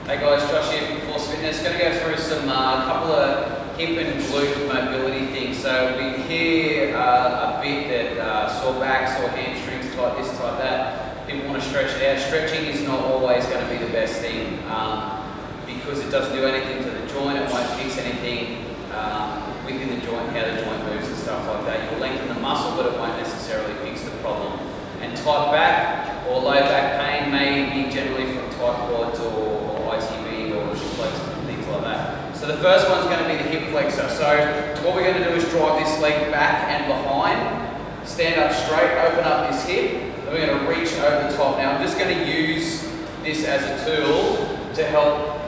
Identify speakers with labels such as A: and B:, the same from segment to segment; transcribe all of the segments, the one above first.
A: Hey guys, Josh here from Force Fitness. Going to go through some couple of hip and glute mobility things. So we hear a bit that sore backs, sore hamstrings, type this, type that. People want to stretch it out. Stretching is not always going to be the best thing because it doesn't do anything to the joint. It won't fix anything within the joint, how the joint moves and stuff like that. You'll lengthen the muscle, but it won't necessarily fix the problem. And tight back or low back pain may be generally from tight quads or ITB or hip flexors and things like that. So the first one's going to be the hip flexor. So what we're going to do is drive this leg back and behind, stand up straight, open up this hip, and we're going to reach over the top. Now I'm just going to use this as a tool to help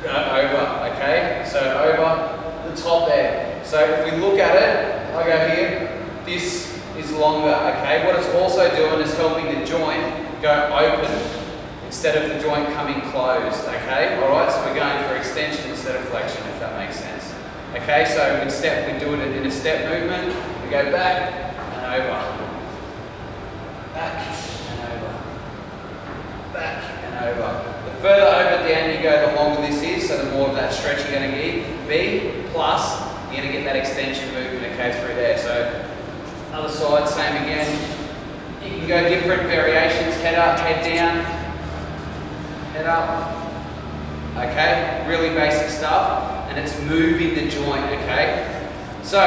A: go over, okay? So over the top there. So if we look at it, I go here, this is longer, okay? What it's also doing is helping the joint go open instead of the joint coming closed, okay? All right, so we're going for extension instead of flexion, if that makes sense. Okay, so we do it in a step movement. We go back and over. Back and over. Back and over. The further over down you go, the longer this is, so the more of that stretch you're going to be, plus you're going to get that extension movement, okay, through there. So other side, same again. You can go different variations, head up, head down, head up. Okay, really basic stuff, and it's moving the joint, okay? So,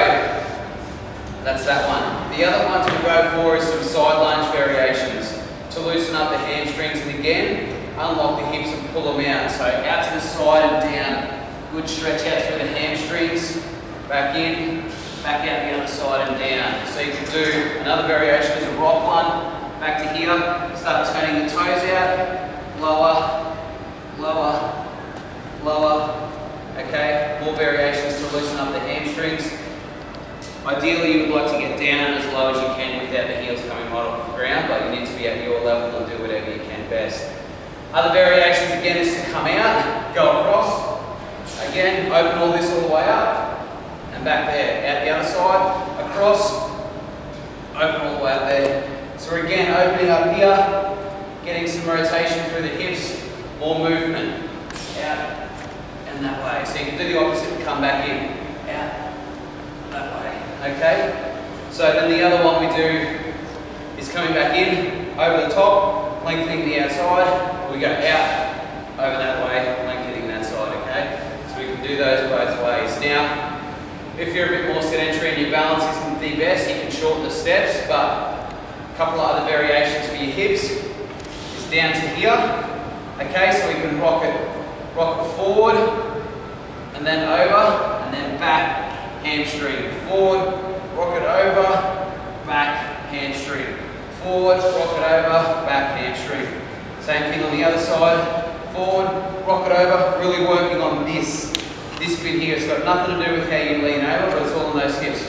A: that's that one. The other ones we'll go for is some side lunge variations to loosen up the hamstrings, and again, unlock the hips and pull them out. So out to the side and down. Good stretch out through the hamstrings, back in, back out the other side and down. So you can do another variation is a rock one. Back to here, start turning the toes out, lower, lower, lower. Okay, more variations to loosen up the hamstrings. Ideally, you would like to get down as low as you can without the heels coming right off the ground, but you need to be at your level and do whatever you can best. Other variations again is to come out, go across, again, open all this all the way up, and back there, out the other side, across, open all the way up there. So we're again opening up here, getting some rotation through the hips, more movement, out and that way. So you can do the opposite and come back in, out, that way, okay? So then the other one we do is coming back in, over the top, lengthening the outside, we go out, over that way, lengthening that side, okay? So we can do those both ways. Now, if you're a bit more sedentary and your balance isn't the best, you can shorten the steps, but a couple of other variations for your hips is down to here. Okay, so we can rock it forward, and then over, and then back, hamstring. Forward, rock it over, back, hamstring. Forward, rock it over, back, hamstring. Same thing on the other side. Forward, rock it over, really working on this bit here. It's got nothing to do with how you lean over, but it's all on those hips.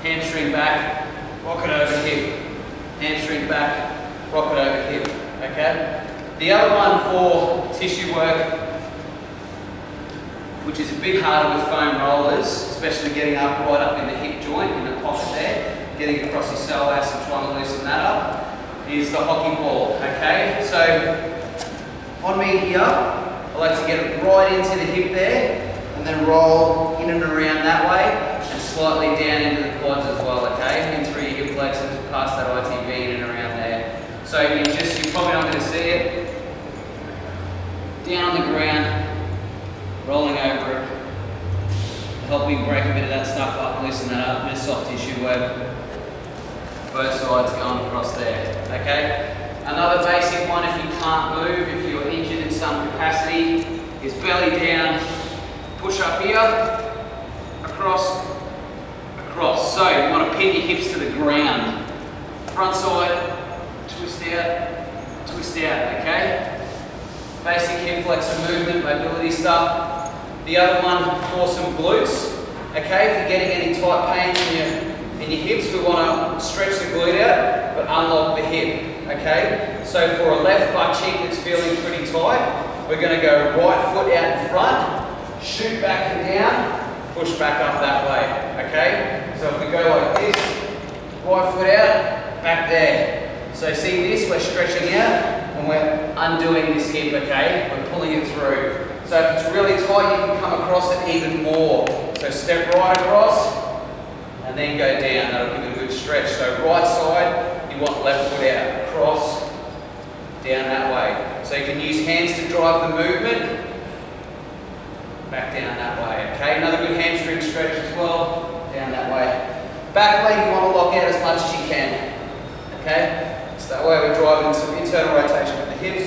A: Hamstring back, rock it over hip. Hamstring back, rock it over hip. Okay? The other one for tissue work, which is a bit harder with foam rollers, especially getting up right up in the hip joint, in the pocket there, getting across your psoas and trying to loosen that up, is the hockey ball. Okay? So, on me here, I like to get it right into the hip there, and then roll in and around that way, and slightly down into the quads as well, okay? In through your hip flexors, past that ITB in and around there. So you're probably not going to see it. Down on the ground, rolling over it, helping break a bit of that stuff up, loosen that up, a bit of soft tissue work. Both sides going across there, okay? Another basic one, if you can't move, if you're injured in some capacity, is belly down, push up here, across, across. So you want to pin your hips to the ground. Front side, twist out, okay? Basic hip flexor movement, mobility stuff. The other one for some glutes, okay? If you're getting any tight pains in your hips, we want to stretch the glute out, but unlock the hip, okay? So for a left butt cheek that's feeling pretty tight, we're going to go right foot out in front, shoot back and down, push back up that way, okay? So if we go like this, right foot out, back there. So see this, we're stretching out and we're undoing this hip, okay? We're pulling it through. So if it's really tight, you can come across it even more. So step right across, and then go down. That'll give it a good stretch. So right side, you want left foot out, across, down that way. So you can use hands to drive the movement, back down that way. Okay, another good hamstring stretch as well, down that way. Back leg, you want to lock out as much as you can. Okay, so that way we're driving some internal rotation with the hips,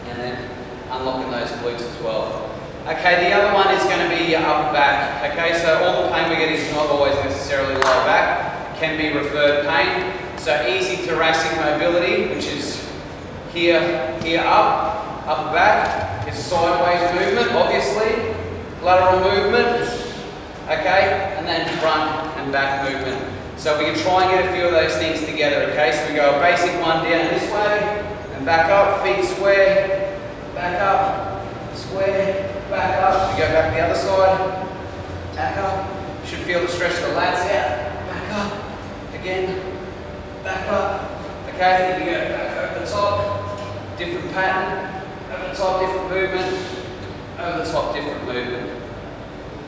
A: and then unlocking those glutes as well. Okay, the other one is going to be your upper back. Okay, so all the pain we get is not always necessarily lower back, it can be referred pain. So easy thoracic mobility, which is here, up, upper back, is sideways movement, obviously, lateral movement, okay, and then front and back movement. So we can try and get a few of those things together, okay? So we go a basic one down this way, and back up, feet square, back up, square, back up. We go back the other side, back up. You should feel the stretch of the lats out, back up, again, back up. Okay, here we go, back over the top, different pattern, over the top, different movement, over the top, different movement.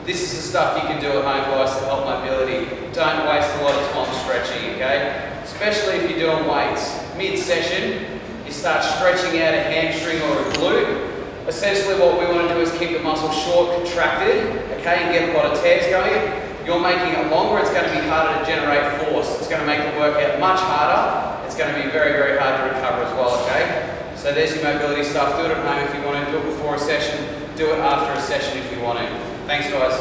A: This is the stuff you can do at home, guys, to help mobility. Don't waste a lot of time stretching, okay? Especially if you're doing weights. Mid-session, you start stretching out a hamstring or a glute. Essentially what we want to do is keep the muscle short, contracted, okay, and get a lot of tears going. You're making it longer, it's going to be harder to generate force. It's going to make the workout much harder. It's going to be very, very hard to recover as well, okay? So there's your mobility stuff. Do it at home if you want to. Do it before a session. Do it after a session if you want to. Thanks, guys.